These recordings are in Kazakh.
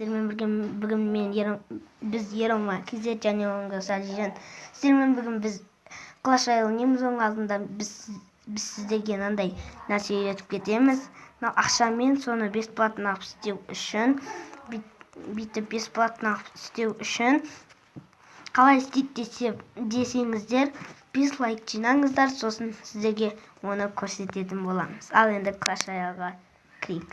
сіздермен бірге біз Ералма KZ және Оңға Сәлжан. Сіздермен бүгін біз Clash Royale ойнаймыз. Оның алдында біз сіздерге мынандай нәрсе үйретіп кетеміз. Ақшамен соны бесплатно істеу үшін, бүйтіп бесплатно істеу үшін қалай істейді десеңіздер, 5 лайк жинаңыздар, сосын сіздерге оны көрсететін боламыз. Ал енді Clash Royale'ға кірейік.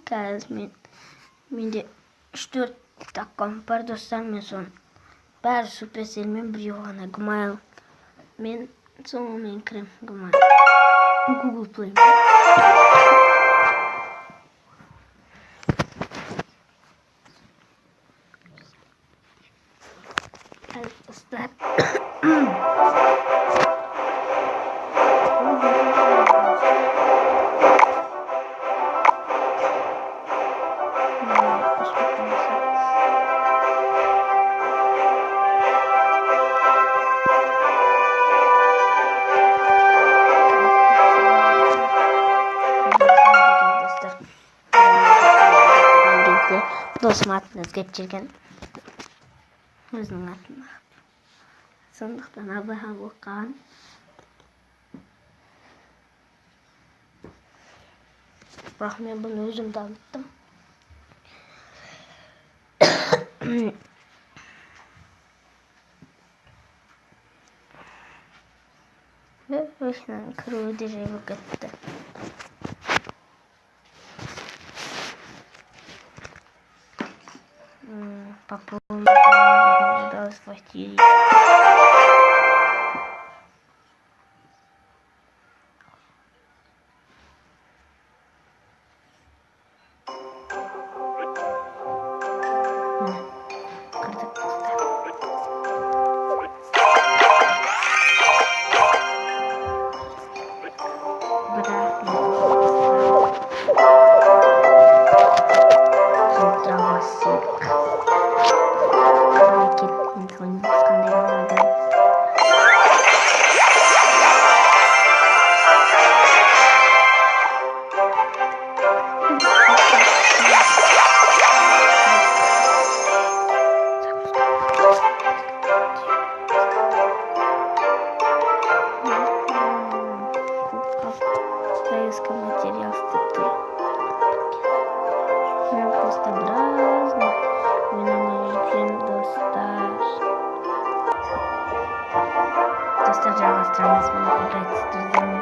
Қазір менде 3-4 аккаунт бар достар, мен соны бәрі Supercellмен біреу ғана Gmail мен соңымен кірем. Gmail Google Play. Dostlar досым атын өзгертіп жүрген, өзінің атын. Сондықтан Абылайхан болып қалған. Бірақ мен бұны өзім дамыттым. Өзінің кіруі де жай болып кетті. Попробуем удовольствие. Материал структуры. Мы просто бразно вынужден достар. Достар жалғастырамыз, мұны играть с друзьями.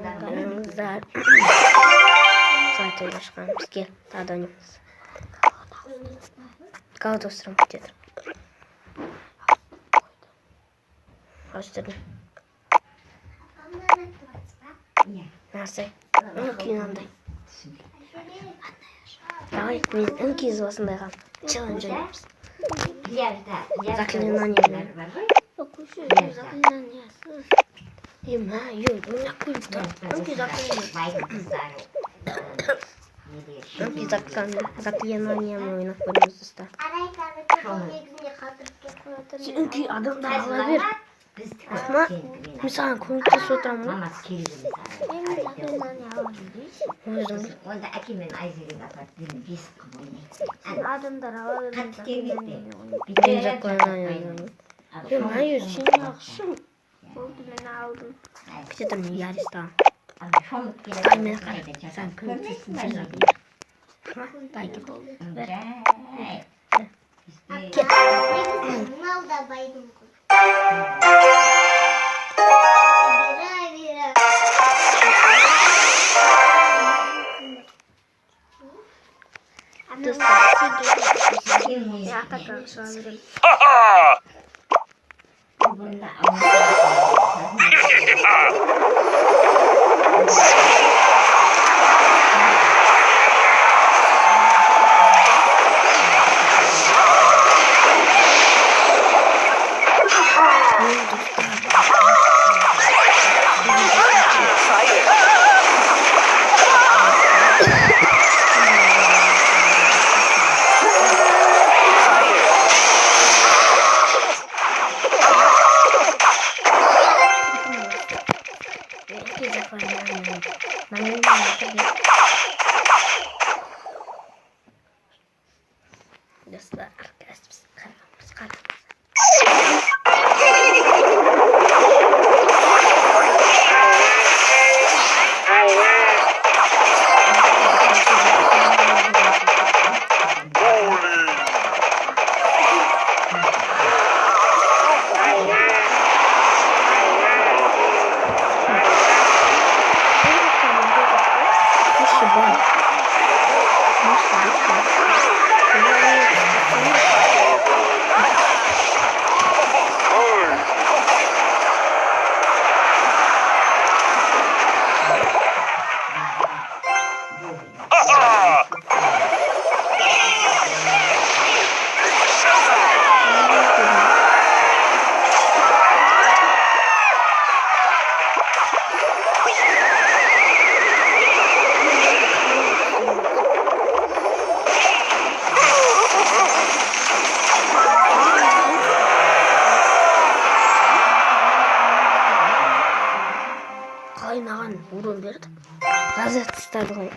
Kızlar. Saat ulaşkan bizge daha da oynayamız. Kağıt osturum gidelim. Açtırdım. Nasıl? Önkü inanday. Давай, biz önkü izlasında kal. Challenge oynayalım. Zaklinanan yerler. Zaklinanan yerler. Ема, yok, ne koydu? Önkü zaklinanan. Önkü zaklinanan yerler oynayıp koyuyoruz usta. Önkü adam da alabilir. Ama misal koyucu oturamam. Mama kiri onda akimin ayzeli kapatın biz kumuni. Adamlar alabilir. Kat kirlikte. Bir zaklinanan yerler. Yok, hayır, şimdi akşam. Oldu beni aldın. Bir de tabii yarısı daha. Daimine kal. Sen kırmızısın. Ama belki ver. Mal da baydım. Ya takar sanırım. Dostlar, arkadaşlar. Kaynagan vurun verdi. Gazet isterdi koy.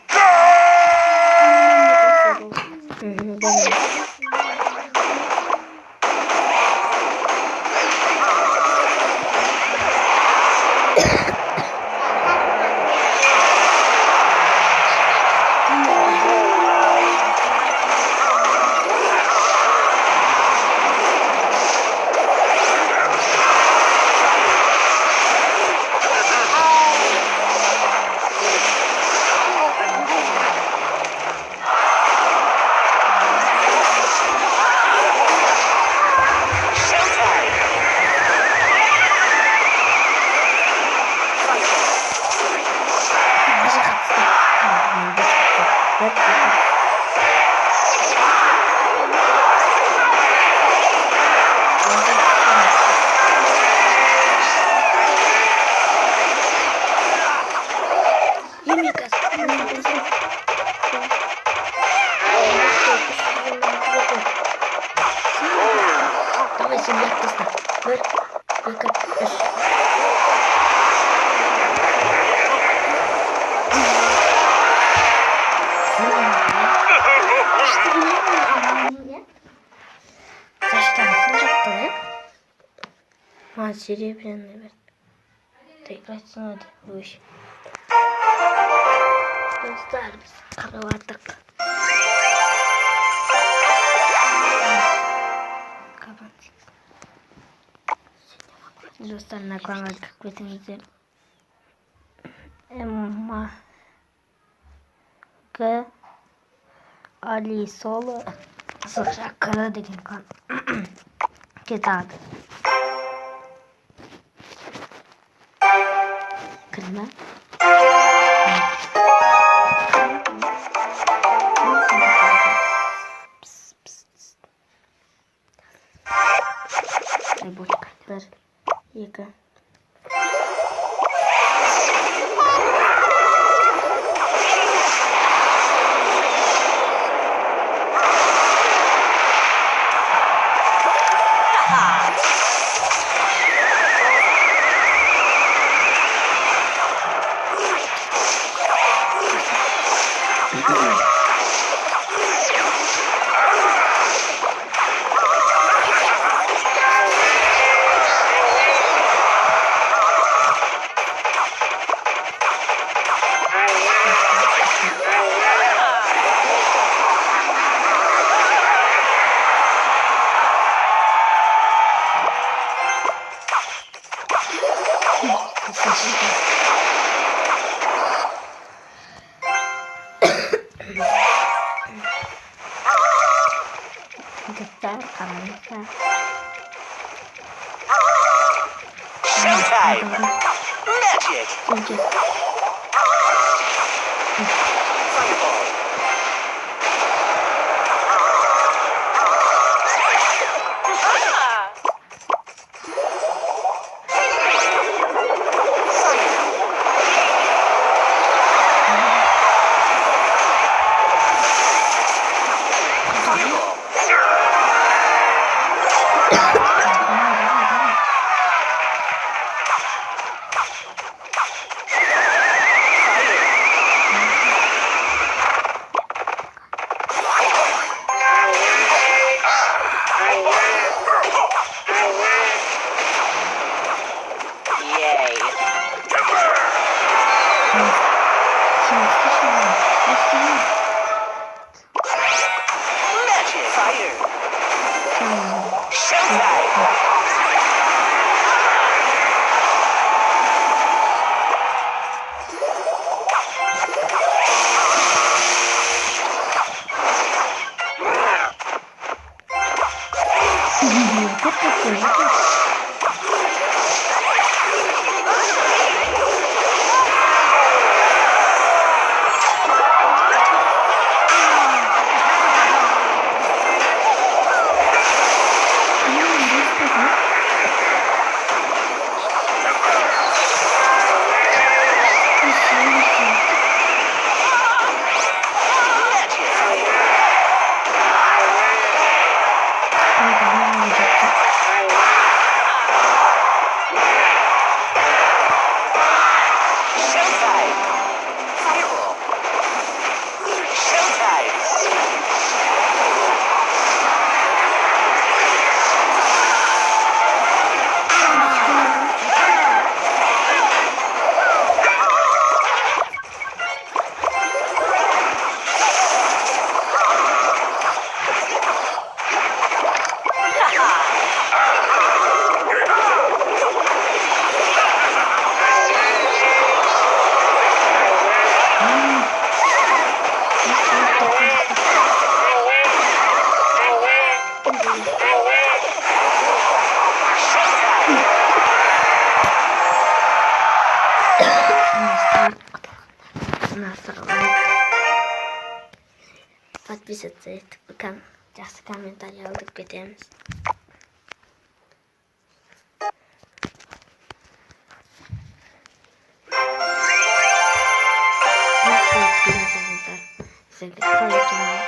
Давай, семья, теста. Ver. Серебряный вертолет. Да играть надо выше. Dostlar biz kapatık. Kapattık. Dostlar ne kadar kıymetinizi. Emma G Ali Solu Sıkça Kara деген kitap. Kırma. Bir, iki. Göster karanlıkta. Showtime! Magic! Çünkü Fireball! Fireball! Yay! Magic! Fire! Showtime! Showtime! Fireball! Showtime! Подписывайтесь, жақсы комментарий алдық кетеміз.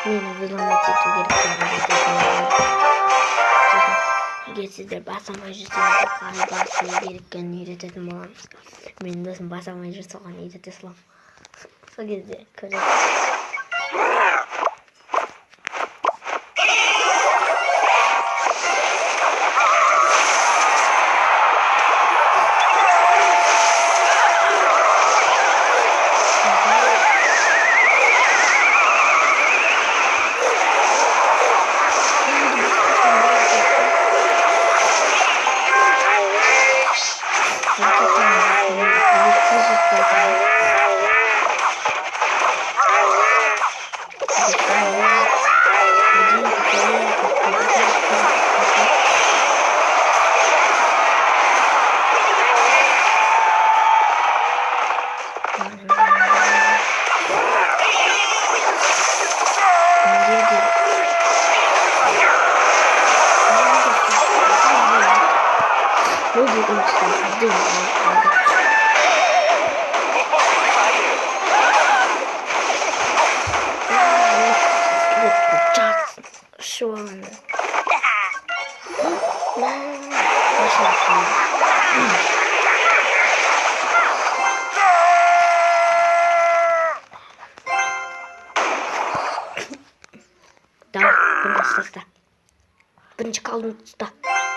Meni взломать ету керек. Егер сіздер басамай жүрсеңіздер, қалай басу керек екенін үйрететін боламыз. Менің досым басамай жүрсе оған үйрете саламын. Сол кезде көресіз. Thank you. Öyle konuşuyor. Şu an. Tamam, birinci sırada. Birinci kaldım tusta.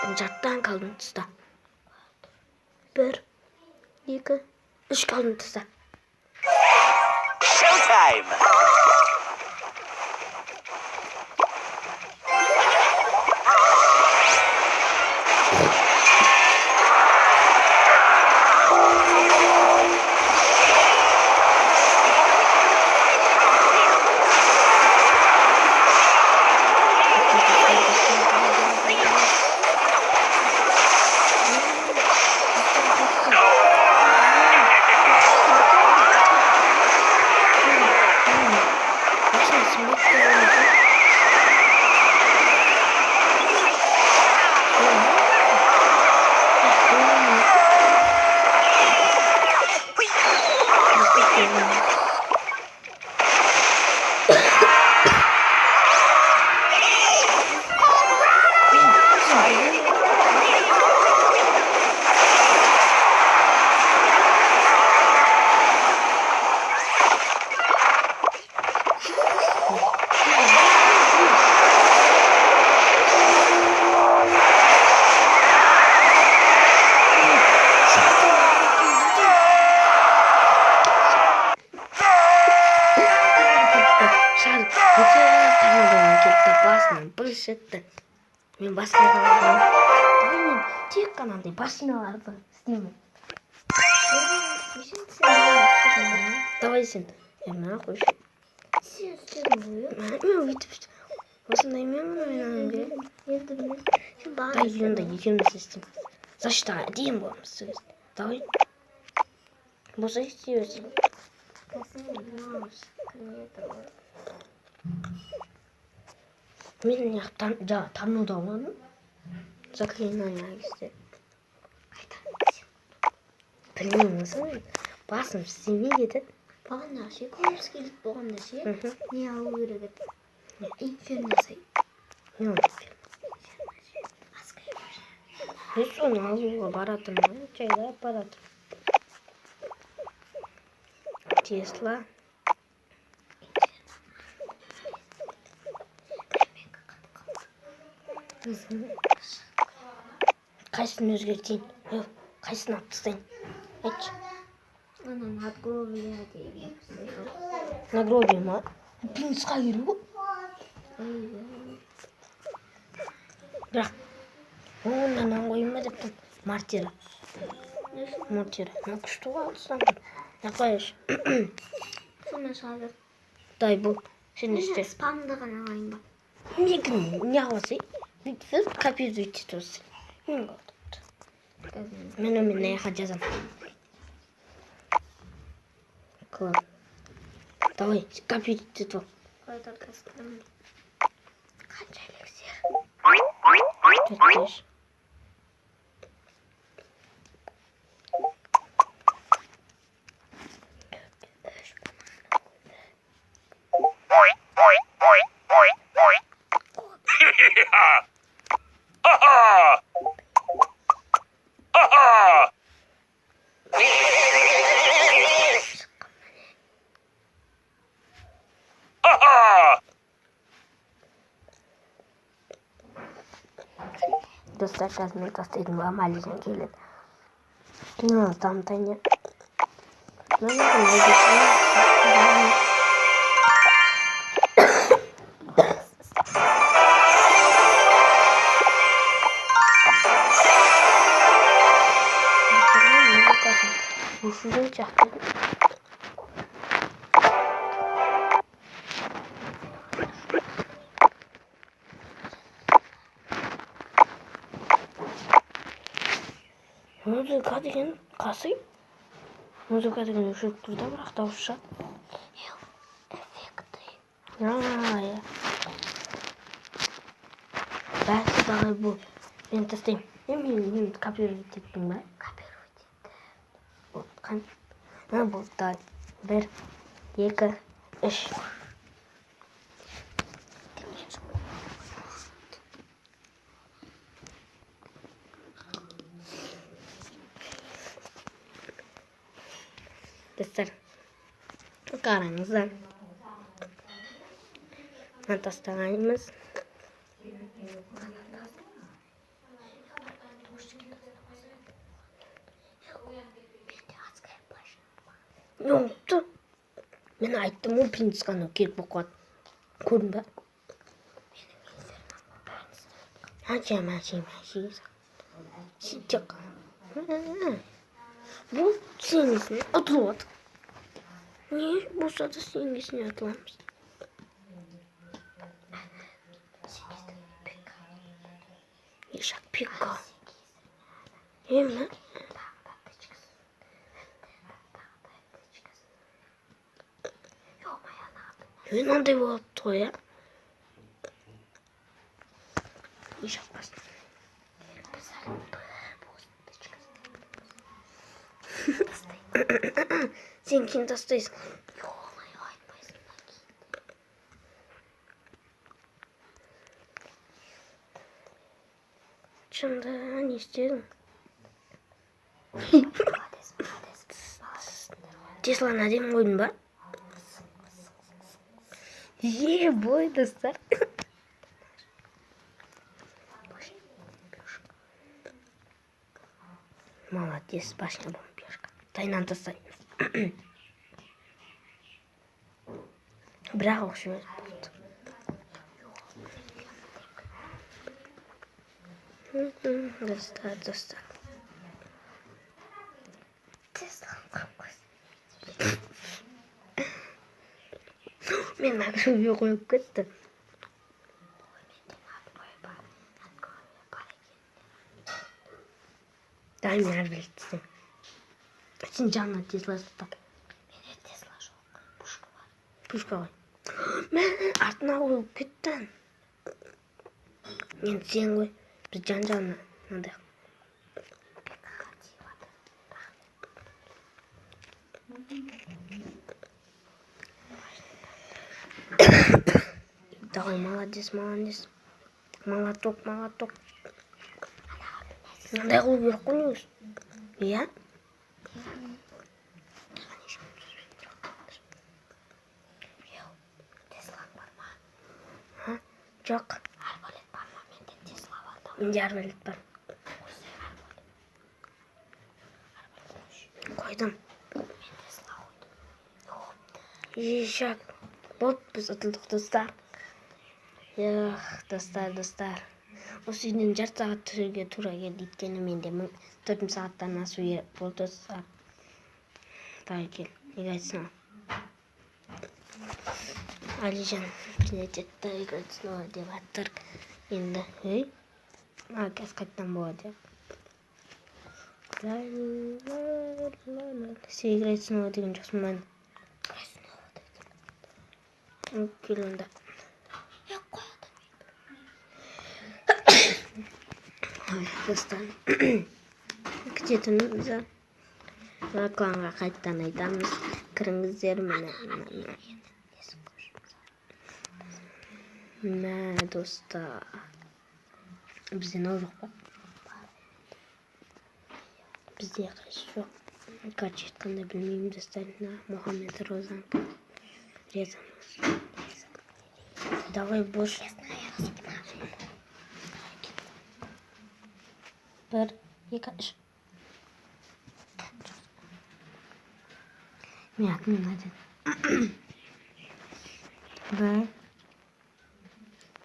Birinci alttan kaldım tusta. Bir, iki, üç kaldım tusta. Showtime! Мен басқа қалдым. Мен тек қана андай басиналарды істеймін. Давай сен. Мына қойшы. Сен істедің ғой. Мен өйтіп осындай мен ойнағым керек. Енді міне. Сен бағана Дай онда екеуміз істейміз. Значит, әдейі боламыз сөз. Давай. Болса істей берсең. Мен тануда оламын. Заклинание істеп. Білмеймін осылай. Басым істемей кетеді. бағана ше көмірсіз келіп болғанда ше не алу керек еді. Инферно сай. Не ол? Мен соны алуға баратырмын. Жайлап баратырмын. Тесла. Қайсысын өзгертейін? Қайсысын алып тастайын? Айтшы. Ана надгробие деген. Нагробие ма? Принцқа керек ғой. Бірақ онан қойма дептім. Мортира. Мортира. Күшті ғой алыстан. Қояш. Сонымен шығады. Дай бұл. Сен істе. Спамды ғана алайын ба. Не қыласың? Бүйтіп копировать етіп отырсың. Мен қалдым. Мен ана жаққа жазамын. Класс. Давай, копировать етіп ал. Қайда кастым. Қанша эликсир? 4-5. Ha-ha! Ha-ha! Ha-ha! Dostlar қазір тастайдың ба малижан келеді. Ну, там-то не. Ну, ушудан чакты. Музыка деген қасый. Музыка деген өшіріп тұр да, бірақ дауыс шығады. Эффекты. Иә. Бәсі бағай бұл. Мен тастаймын. Мен копировать еттің ба? Копировать етті. Қан. Болды. 1, 2, 3. Достар, қараңыздар. Тастағанымыз. Жоқты. Мен айттым ол принципаны келіп оқуады. Көрдің ба? Мәші. Сөйтек. Бұл сеңгесіне ұтылады. Не? Болса да сеңгесіне ұтыламыз. Ешак пика. Емі? Мынандай болып той, я? Ешак басын. Сен кейін тастайсың. Шында не істедің? Тесланы әдемі қойдың ба? Бой, достар. Молодец, башня бомбежка. Тайнан тастайын. Бірақ оқшымыз болды. Достар. Мен ақшуге қойып кетті. Дай мен әрбілеттісің. Сен жанына Тесла сатап. Менде Тесла жоқ. Пушка бар. Пушка ғой. Мен артына қойып кеттің. Енді сен ғой. Біз жан-жағына. Мынандай. Давай, молодец. Молоток. Мынандай қылу керек қой негізі. Иә? Теслаң бар ма? Жоқ. Арбалет бар ма? Менде Тесла бар да. Менде арбалет бар. Қойдым. Мен Тесла қойдым. Ешак. Вот біз ұтылдық, достар. Достар. Осы үйден жарты сағат түрге тура келді. Өйткені менде 4 сағаттан асу болды, достар. Давай кел. Играть снова. Алижан прилететті, играть снова деп аттыр. Енді, қазір қайттан болады. Сен играть снова деген жоқсың мен. Кел онда. Достар, күтетініміз кланға қайттан айтамыз. Кіріңіздер мә достар. Бізде нау жоқ па? Бізде қайсы жоқ. Короче айтқанда білмеймін, достар. Мұхаммед Розан резамыз. Давай бош. 1, 2, 3. Мен атымен әдет. 1,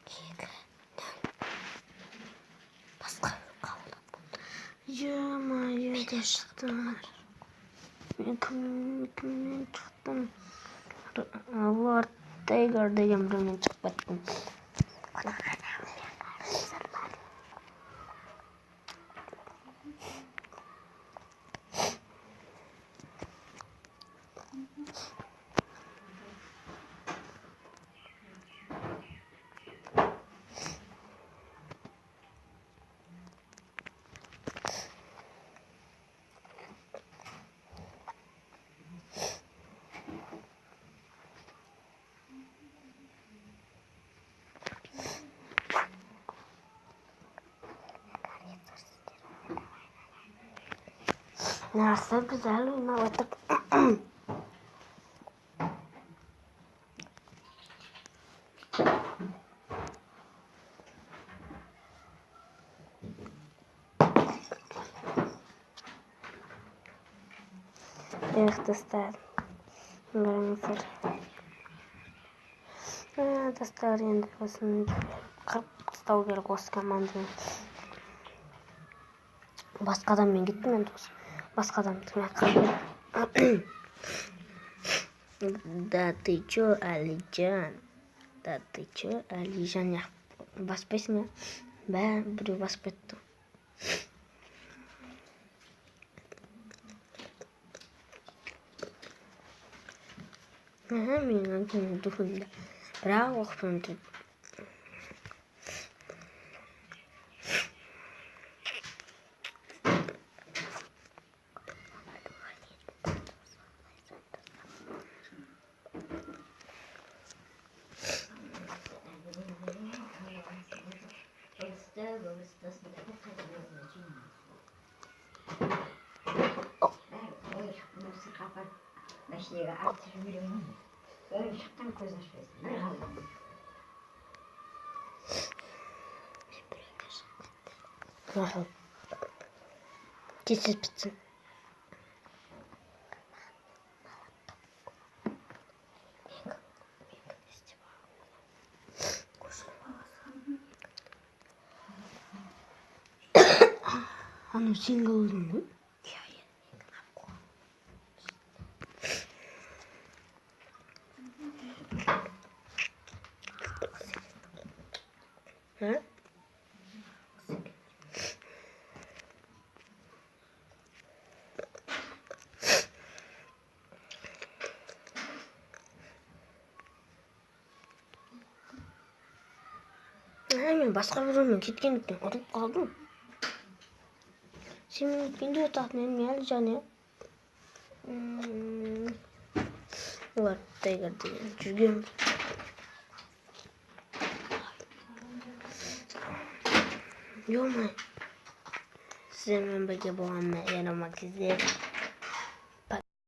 2, басқа қабылдап болды. Жа-ма-жа, достар. Мен кіммен шықтым? Лорд Тайгар деген біреумен шығып кеттім. Nasıl güzel oynadık. Evet dostlar. Görüyorsunuz. Dostlar endi basın qirib stol kerak o'z komandani. Boshqa odamga ketdim endi o'zi. Boshqa odam qilib. Да ты чё, Alijan? Да ты чё, Alijan ya? Баспайсың ба? Ба, біреу басып кетті. Менің күнім дұғында. Бірақ оқпын деп. Мәшінеге артып жіберемін. Бәрі шыққан көз ашпайсың. Не қалды? Nasıl? Tez bitsin. Anu single mu? Ha? Men boshqa birovga ketganlikdan urib qoldim. Sen meni ketganda yo'taqmen, men Alijan ya. Ular Tiger degan жүрген. Yo'qmi? Sizlar bilan birga bo'lganman, yana makizlar.